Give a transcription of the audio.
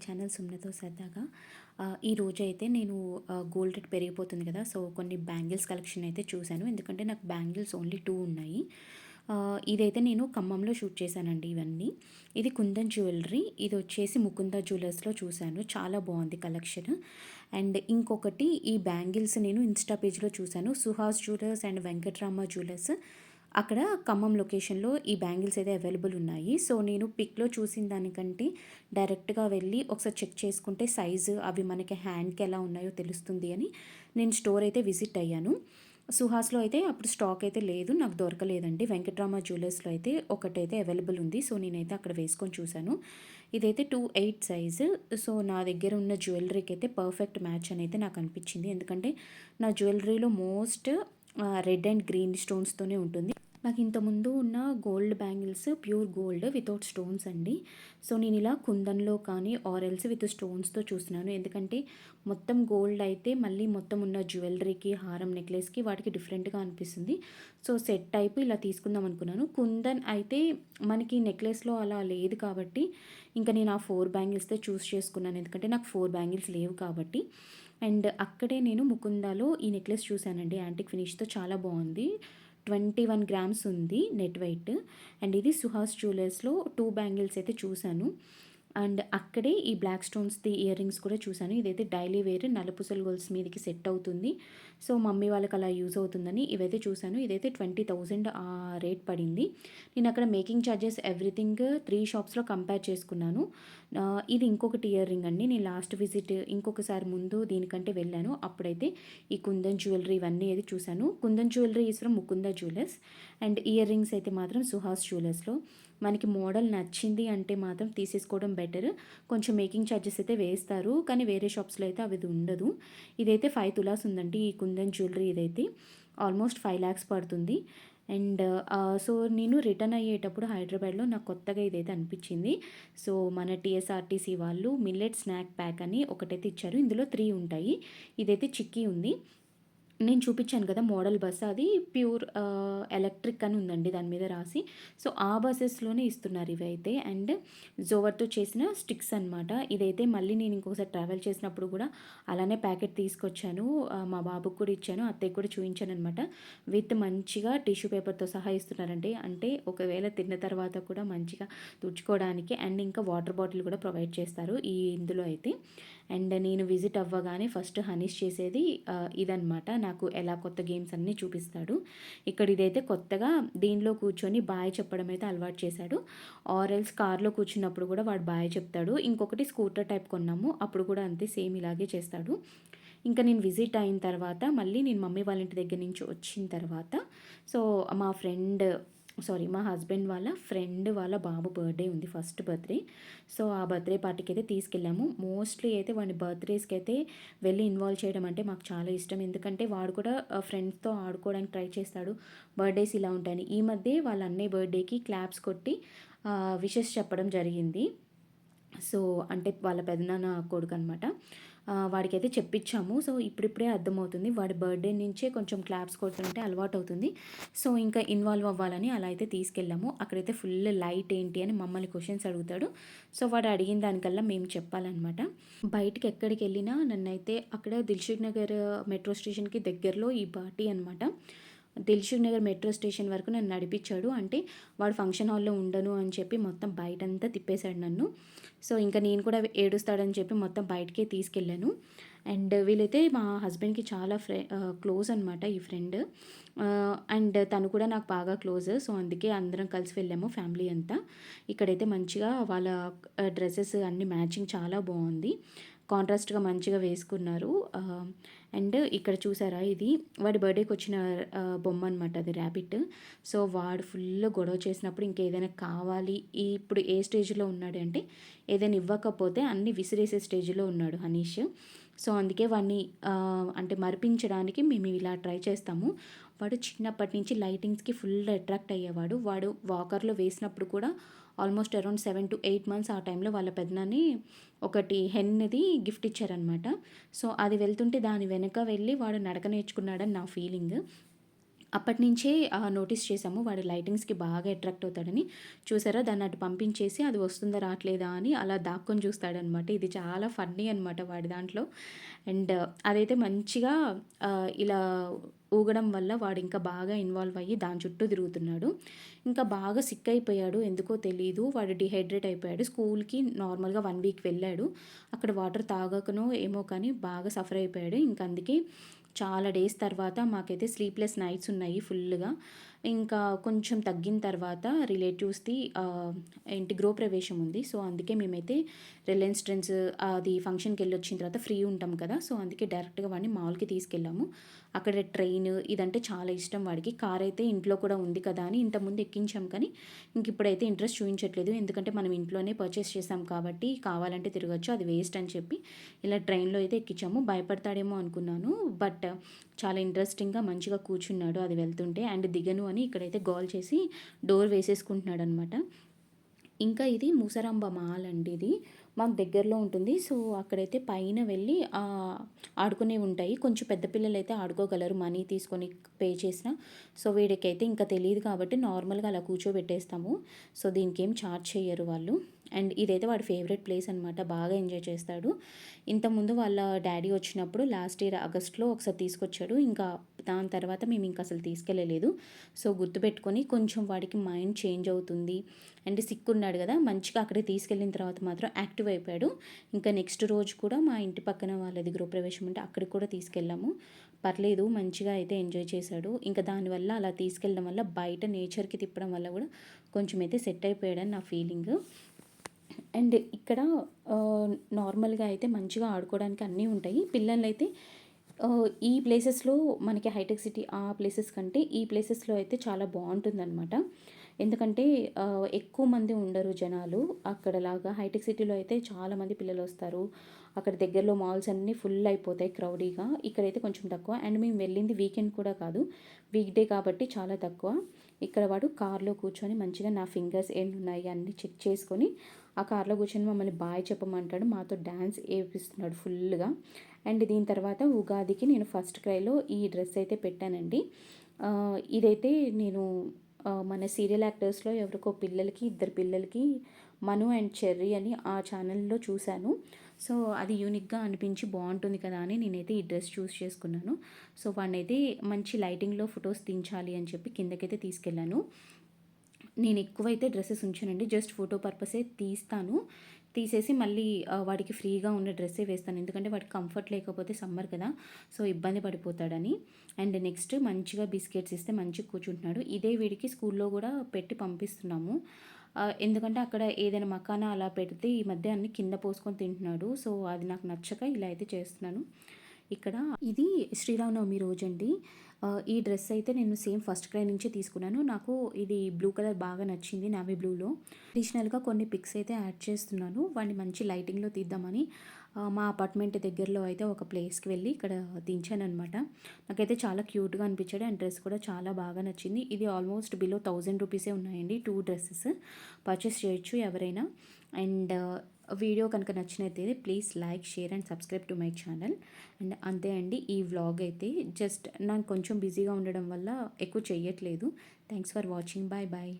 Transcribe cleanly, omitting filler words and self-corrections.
Channel సుమనతో సరదాగా. ఈరోజైతే నేను గోల్డ్ రేట్ పెరిగిపోతుంది కదా! సో, కొన్ని బ్యాంగిల్స్ కలెక్షన్ అయితే చూశాను. ఎందుకంటే నాకు బ్యాంగిల్స్ ఓన్లీ 2 ఉన్నాయి. ఇదైతే నేను ఖమ్మంలో షూట్ చేశానండి ఇవన్నీ. ఇది కుందన్ జ్యువెలరీ. ఇదొచ్చేసి ముకుంద జ్యువెలర్స్‌లో చూశాను. చాలా బావుంది కలెక్షన్. అండ్ ఇంకొకటి ఈ బ్యాంగిల్స్ నేను ఇన్‌స్టా పేజ్‌లో చూశాను. Suhas jewellers and Venkatrama jewellers. అక్కడ ఖమ్మం లొకేషన్‌లో ఈ బ్యాంగిల్స్ అయితే అవైలబుల్ ఉన్నాయి. సో, నేను పిక్‌లో చూసిన దానికంటే డైరెక్ట్‌గా వెళ్ళి ఒకసారి చెక్ చేసుకుంటే సైజు అవి మనకి హ్యాండ్‌కి ఎలా ఉన్నాయో తెలుస్తుంది అని నేను స్టోర్ అయితే విజిట్ అయ్యాను. సుహాస్‌లో అయితే అప్పుడు స్టాక్ అయితే లేదు. నాకు దొరకలేదండి. వెంకట్రామ జ్యువెలర్స్‌లో అయితే ఒకటైతే అవైలబుల్ ఉంది. సో, నేనైతే అక్కడ వేసుకొని చూశాను. ఇదైతే 28 సైజు. సో, నా దగ్గర ఉన్న జ్యువెలరీకి అయితే పర్ఫెక్ట్ మ్యాచ్ అని అయితే నాకు అనిపించింది. ఎందుకంటే నా జ్యువెలరీలో మోస్ట్ రెడ్ అండ్ గ్రీన్ స్టోన్స్‌తోనే ఉంటుంది. నాకు ఇంతకుముందు ఉన్న gold bangles pure gold without stones అండి. సో, నేను ఇలా కుందన్లో కానీ ఆరెల్స్ విత్ స్టోన్స్‌తో చూస్తున్నాను. ఎందుకంటే మొత్తం గోల్డ్ అయితే మళ్ళీ మొత్తం ఉన్న జ్యువెలరీకి, హారం, నెక్లెస్‌కి వాటికి డిఫరెంట్‌గా అనిపిస్తుంది. సో, సెట్ టైప్ ఇలా తీసుకుందాం అనుకున్నాను. కుందన్ అయితే మనకి నెక్లెస్‌లో అలా లేదు కాబట్టి ఇంకా నేను ఆ 4 బ్యాంగిల్స్‌తో చూస్ చేసుకున్నాను. ఎందుకంటే నాకు 4 బ్యాంగిల్స్ లేవు కాబట్టి. అండ్ అక్కడే నేను ముకుందాలో ఈ నెక్లెస్ చూశానండి. యాంటిక్ ఫినిష్‌తో చాలా బాగుంది. 21 గ్రామ్స్ ఉంది నెట్ వెయిట్. అండ్ ఇది సుహాస్ జ్యువెలర్స్‌లో 2 బ్యాంగిల్స్ అయితే చూశాను. అండ్ అక్కడే ఈ బ్లాక్ స్టోన్స్‌ది ఇయర్ రింగ్స్ కూడా చూశాను. ఇదైతే డైలీ వేర్ నలుపూసల గొలుసు మీదకి సెట్ అవుతుంది. సో, మమ్మీ వాళ్ళకి అలా యూజ్ అవుతుందని ఇవైతే చూశాను. ఇదైతే 20,000 రేట్ పడింది. నేను అక్కడ మేకింగ్ ఛార్జెస్ ఎవ్రీథింగ్ 3 షాప్స్‌లో కంపేర్ చేసుకున్నాను. ఇది ఇంకొకటి ఇయర్ రింగ్ అండి. నేను లాస్ట్ విజిట్ ఇంకొకసారి ముందు దీనికంటే వెళ్ళాను. అప్పుడైతే ఈ కుందన్ జ్యువెలరీ ఇవన్నీ అయితే చూశాను. Kundan jewellery is from Mukunda jewellers. And ear rings అయితే మాత్రం సుహాస్ జ్యువెలర్స్‌లో. మనకి మోడల్ నచ్చింది అంటే మాత్రం తీసేసుకోవడం బెటర్. కొంచెం మేకింగ్ ఛార్జెస్ అయితే వేస్తారు. కానీ వేరే షాప్స్‌లో అయితే అవి ఉండదు. ఇదైతే 5 తులాస్ ఉందండి. ఈ కుందన్ జ్యువెలరీ ఇదైతే ఆల్మోస్ట్ 5 లాక్స్ పడుతుంది. అండ్ సో, నేను రిటర్న్ అయ్యేటప్పుడు హైదరాబాద్‌లో నాకు కొత్తగా ఇదైతే అనిపించింది. సో, మన టీఎస్ఆర్టీసీ వాళ్ళు మిల్లెట్ స్నాక్ ప్యాక్ అని ఒకటైతే ఇచ్చారు. ఇందులో 3 ఉంటాయి. ఇదైతే చిక్కీ ఉంది. నేను చూపించాను కదా మోడల్ బస్ అది ప్యూర్ ఎలక్ట్రిక్ అని ఉందండి దాని మీద రాసి. సో, ఆ బసెస్‌లోనే ఇస్తున్నారు ఇవైతే. అండ్ జోవర్‌తో చేసిన స్టిక్స్ అనమాట. ఇదైతే మళ్ళీ నేను ఇంకొకసారి ట్రావెల్ చేసినప్పుడు కూడా అలానే ప్యాకెట్ తీసుకొచ్చాను. మా బాబుకి కూడా ఇచ్చాను. అత్తయ్యకి కూడా చూయించాననమాట. విత్ మంచిగా టిష్యూ పేపర్‌తో సహా ఇస్తున్నారండి. అంటే ఒకవేళ తిన్న తర్వాత కూడా మంచిగా తుడుచుకోవడానికి అండ్ ఇంకా వాటర్ బాటిల్ కూడా ప్రొవైడ్ చేస్తారు ఇందులో అయితే. అండ్ నేను విజిట్ అవ్వగానే ఫస్ట్ హనీష్ చేసేది ఇదనమాట. నాకు ఎలా కొత్త గేమ్స్ అన్నీ చూపిస్తాడు. ఇక్కడ ఇదైతే కొత్తగా దీనిలో కూర్చొని బాయ్ చెప్పడం అయితే అలవాటు చేశాడు. ఆరెల్స్ కార్‌లో కూర్చున్నప్పుడు కూడా వాడు బాయ్ చెప్తాడు. ఇంకొకటి స్కూటర్ టైప్ కొన్నాము. అప్పుడు కూడా అంతే సేమ్ ఇలాగే చేస్తాడు. ఇంకా నేను విజిట్ అయిన తర్వాత మళ్ళీ నేను మమ్మీ వాళ్ళ ఇంటి దగ్గర నుంచి వచ్చిన తర్వాత సో, మా ఫ్రెండ్ మా హస్బెండ్ వాళ్ళ ఫ్రెండ్ వాళ్ళ బాబు బర్త్‌డే ఉంది. First birthday. సో, ఆ బర్త్‌డే పార్టీకి అయితే తీసుకెళ్ళాము. మోస్ట్‌లీ అయితే వాడిని బర్త్‌డేస్‌కి అయితే వెళ్ళి ఇన్వాల్వ్ చేయడం అంటే మాకు చాలా ఇష్టం. ఎందుకంటే వాడు కూడా ఫ్రెండ్స్‌తో ఆడుకోవడానికి ట్రై చేస్తాడు. బర్త్‌డేస్ ఇలా ఉంటాయని. ఈ మధ్యే వాళ్ళ అన్నయ్య బర్త్‌డేకి క్లాప్స్ కొట్టి విషెస్ చెప్పడం జరిగింది. సో, అంటే వాళ్ళ పెదనాన్న కొడుకనమాట. వాడికైతే చెప్పించాము. సో, ఇప్పుడిప్పుడే అర్థమవుతుంది. వాడి బర్త్‌డే నుంచే కొంచెం క్లాప్స్ కొడుతుంటే అలవాటవుతుంది. సో, ఇంకా ఇన్వాల్వ్ అవ్వాలని అలా అయితే తీసుకెళ్ళాము. అక్కడైతే ఫుల్ లైట్ ఏంటి అని మమ్మల్ని క్వెషన్స్ అడుగుతాడు. సో, వాడు అడిగిన దానికల్లా మేము చెప్పాలనమాట. బయటికి ఎక్కడికెళ్ళినా నన్నైతే అక్కడ దిల్‌సుఖ్ నగర్ మెట్రో స్టేషన్‌కి దగ్గరలో ఈ పార్టీ అనమాట. దిల్‌సుఖ్ నగర్ మెట్రో స్టేషన్ వరకు నన్ను నడిపించాడు. అంటే వాడు ఫంక్షన్ హాల్‌లో ఉండను అని చెప్పి మొత్తం బయటంతా తిప్పేశాడు నన్ను. సో, ఇంకా నేను కూడా ఏడుస్తాడని చెప్పి మొత్తం బయటికే తీసుకెళ్ళాను. అండ్ వీళ్ళైతే మా హస్బెండ్‌కి చాలా క్లోజ్ అనమాట ఈ ఫ్రెండ్. అండ్ తను కూడా నాకు బాగా క్లోజ్. సో, అందుకే అందరం కలిసి వెళ్ళాము ఫ్యామిలీ అంతా. ఇక్కడైతే మంచిగా వాళ్ళ డ్రెసెస్ అన్నీ మ్యాచింగ్ చాలా బాగుంది. కాంట్రాస్ట్‌గా మంచిగా వేసుకున్నారు. అండ్ ఇక్కడ చూసారా ఇది వాడి బర్త్‌డేకి వచ్చిన బొమ్మ అనమాట అది ర్యాబిట్. సో, వాడు ఫుల్ గొడవ చేసినప్పుడు ఇంకేదైనా కావాలి ఇప్పుడు ఏ స్టేజ్‌లో ఉన్నాడంటే ఏదైనా ఇవ్వకపోతే అన్నీ విసిరేసే స్టేజ్‌లో ఉన్నాడు హనీష్. సో, అందుకే వాడిని అంటే మరిపించడానికి మేము ఇలా ట్రై చేస్తాము. వాడు చిన్నప్పటి నుంచి లైటింగ్స్‌కి ఫుల్ అట్రాక్ట్ అయ్యేవాడు. వాడు వాకర్‌లో వేసినప్పుడు కూడా ఆల్మోస్ట్ అరౌండ్ 7-8 మంత్స్ ఆ టైంలో వాళ్ళ పెదనాన్ని ఒకటి హెన్‌ది గిఫ్ట్ ఇచ్చారనమాట. సో, అది వెళ్తుంటే దాని వెనక వెళ్ళి వాడు నడక నేర్చుకున్నాడని నా ఫీలింగ్. అప్పటినుంచే నోటీస్ చేసాము. వాడు లైటింగ్స్‌కి బాగా అట్రాక్ట్ అవుతాడని. చూసారా దాన్ని అటు పంపించేసి అది వస్తుందా రాట్లేదా అని అలా దాక్కొని చూస్తాడనమాట. ఇది చాలా ఫన్నీ అనమాట వాడి దాంట్లో. అండ్ అదైతే మంచిగా ఇలా ఊగడం వల్ల వాడు ఇంకా బాగా ఇన్వాల్వ్ అయ్యి దాని చుట్టూ తిరుగుతున్నాడు. ఇంకా బాగా సిక్ అయిపోయాడు. ఎందుకో తెలీదు. వాడు డీహైడ్రేట్ అయిపోయాడు. స్కూల్‌కి నార్మల్‌గా 1 వీక్ వెళ్ళాడు. అక్కడ వాటర్ తాగకనో ఏమో కానీ బాగా సఫర్ అయిపోయాడు. ఇంక అందుకే చాలా డేస్ తర్వాత మాకైతే స్లీప్‌లెస్ నైట్స్ ఉన్నాయి ఫుల్లుగా. ఇంకా కొంచెం తగ్గిన తర్వాత రిలేటివ్స్‌ది ఏంటి గృహప్రవేశం ఉంది. సో, అందుకే మేమైతే రిలయన్స్ ట్రెండ్స్ అది ఫంక్షన్‌కెళ్ళొచ్చిన తర్వాత ఫ్రీ ఉంటాం కదా! సో, అందుకే డైరెక్ట్‌గా వాడిని మాల్‌కి తీసుకెళ్ళాము. అక్కడ ట్రైన్ ఇదంటే చాలా ఇష్టం వాడికి. కారైతే ఇంట్లో కూడా ఉంది కదా అని ఇంతకుముందు ఎక్కించాం కానీ, ఇంకిప్పుడైతే ఇంట్రెస్ట్ చూయించట్లేదు. ఎందుకంటే మనం ఇంట్లోనే పర్చేస్ చేసాం కాబట్టి కావాలంటే తిరగొచ్చు. అది వేస్ట్ అని చెప్పి ఇలా ట్రైన్‌లో అయితే ఎక్కించాము. భయపడతాడేమో అనుకున్నాను. బట్ చాలా ఇంట్రెస్టింగ్‌గా మంచిగా కూర్చున్నాడు అది వెళ్తుంటే. అండ్ దిగను అని ఇక్కడైతే గోల చేసి డోర్ వేసేసుకుంటున్నాడనమాట. ఇంకా ఇది మూసరాంబ మాల్ అండి ఇది. మాకు దగ్గరలో ఉంటుంది. సో, అక్కడైతే పైన వెళ్ళి ఆడుకునేవి ఉంటాయి. కొంచెం పెద్ద పిల్లలైతే ఆడుకోగలరు మనీ తీసుకొని పే చేసినా. సో, వీడికైతే ఇంకా తెలీదు కాబట్టి నార్మల్‌గా అలా కూర్చోబెట్టేస్తాము. సో, దీనికేం చార్జ్ చెయ్యరు వాళ్ళు. అండ్ ఇదైతే వాడి ఫేవరెట్ ప్లేస్ అనమాట. బాగా ఎంజాయ్ చేస్తాడు. ఇంతకుముందు వాళ్ళ డ్యాడీ వచ్చినప్పుడు లాస్ట్ ఇయర్ ఆగస్ట్‌లో ఒకసారి తీసుకొచ్చాడు. ఇంకా దాని తర్వాత మేము ఇంక అసలు తీసుకెళ్ళలేదు. సో, గుర్తుపెట్టుకొని కొంచెం వాడికి మైండ్ చేంజ్ అవుతుంది. అండ్ సిక్ ఉన్నాడు కదా! మంచిగా అక్కడికి తీసుకెళ్ళిన తర్వాత మాత్రం యాక్టివ్ అయిపోయాడు. ఇంకా నెక్స్ట్ రోజు కూడా మా ఇంటి పక్కన వాళ్ళది గృహప్రవేశం ఉంటే అక్కడికి కూడా తీసుకెళ్ళాము. పర్లేదు మంచిగా అయితే ఎంజాయ్ చేశాడు. ఇంకా దానివల్ల అలా తీసుకెళ్ళడం వల్ల బయట నేచర్‌కి తిప్పడం వల్ల కూడా కొంచెం అయితే సెట్ అయిపోయాడని నా ఫీలింగ్. అండ్ ఇక్కడ నార్మల్‌గా అయితే మంచిగా ఆడుకోవడానికి అన్నీ ఉంటాయి. పిల్లలైతే ఈ ప్లేసెస్‌లో మనకి హైటెక్ సిటీ ఆ ప్లేసెస్ కంటే ఈ ప్లేసెస్‌లో అయితే చాలా బావుంటుందనమాట. ఎందుకంటే ఎక్కువ మంది ఉండరు జనాలు. అక్కడలాగా హైటెక్ సిటీలో అయితే చాలామంది పిల్లలొస్తారు. అక్కడ దగ్గరలో మాల్స్ అన్నీ ఫుల్ అయిపోతాయి క్రౌడీగా. ఇక్కడైతే కొంచెం తక్కువ. అండ్ మేము వెళ్ళింది వీకెండ్ కూడా కాదు. వీక్‌డే కాబట్టి చాలా తక్కువ. ఇక్కడ వాడు కార్‌లో కూర్చొని మంచిగా నా ఫింగర్స్ ఎన్నున్నాయి అన్నీ చెక్ చేసుకొని, ఆ కార్‌లో కూర్చొని మమ్మల్ని బాయ్ చెప్పమంటాడు. మాతో డాన్స్ ఏపిస్తున్నాడు ఫుల్లుగా. అండ్ దీని తర్వాత ఉగాదికి నేను ఫస్ట్ క్రైలో ఈ డ్రెస్ అయితే పెట్టానండి. ఇదైతే నేను మన సీరియల్ యాక్టర్స్‌లో ఎవరికో పిల్లలకి, ఇద్దరు పిల్లలకి 'మను అండ్ చెర్రీ' అని ఆ ఛానల్‌లో చూశాను. సో, అది యూనిక్‌గా అనిపించి బావుంటుంది కదా అని నేనైతే ఈ డ్రెస్ చూస్ చేసుకున్నాను. సో, వాడినైతే మంచి లైటింగ్‌లో ఫోటోస్ దించాలి అని చెప్పి కిందకైతే తీసుకెళ్ళాను. నేను ఎక్కువైతే డ్రెసెస్ ఉంచనండి. జస్ట్ ఫోటో పర్పసే తీస్తాను. తీసేసి మళ్ళీ వాడికి ఫ్రీగా ఉన్న డ్రెస్సే వేస్తాను. ఎందుకంటే వాడికి కంఫర్ట్ లేకపోతే సమ్మర్ కదా! సో, ఇబ్బంది పడిపోతాడని. అండ్ నెక్స్ట్ మంచిగా బిస్కెట్స్ ఇస్తే మంచిగా కూర్చుంటున్నాడు. ఇదే వీడికి స్కూల్లో గూడా పెట్టి పంపిస్తున్నాము. ఎందుకంటే అక్కడ ఏదైనా మకానా అలా పెడితే ఈ మధ్య అన్నీ కింద పోసుకొని తింటున్నాడు. సో, అది నాకు నచ్చక ఇలా అయితే చేస్తున్నాను. ఇక్కడ ఇది శ్రీరామనవమి రోజండి. ఈ డ్రెస్ అయితే నేను సేమ్ ఫస్ట్ క్రై నుంచే తీసుకున్నాను. నాకు ఇది బ్లూ కలర్ బాగా నచ్చింది నావీ బ్లూలో. అడిషనల్‌గా కొన్ని పిక్స్ అయితే యాడ్ చేస్తున్నాను. వాడిని మంచి లైటింగ్‌లో తీద్దామని మా అపార్ట్మెంట్ దగ్గరలో అయితే ఒక ప్లేస్‌కి వెళ్ళి ఇక్కడ దించాననమాట. నాకైతే చాలా క్యూట్‌గా అనిపించాడు. అండ్ డ్రెస్ కూడా చాలా బాగా నచ్చింది. ఇది ఆల్మోస్ట్ బిలో 1000 రూపీసే ఉన్నాయండి 2 డ్రెసెస్. పర్చేస్ చేయొచ్చు ఎవరైనా. అండ్ వీడియో కనుక నచ్చినట్టయితే please like, share and subscribe to my channel. And అంతే అండి. ఈ వ్లాగ్ అయితే జస్ట్ నాకు కొంచెం బిజీగా ఉండడం వల్ల ఎక్కువ చెయ్యట్లేదు. Thanks for watching. Bye bye.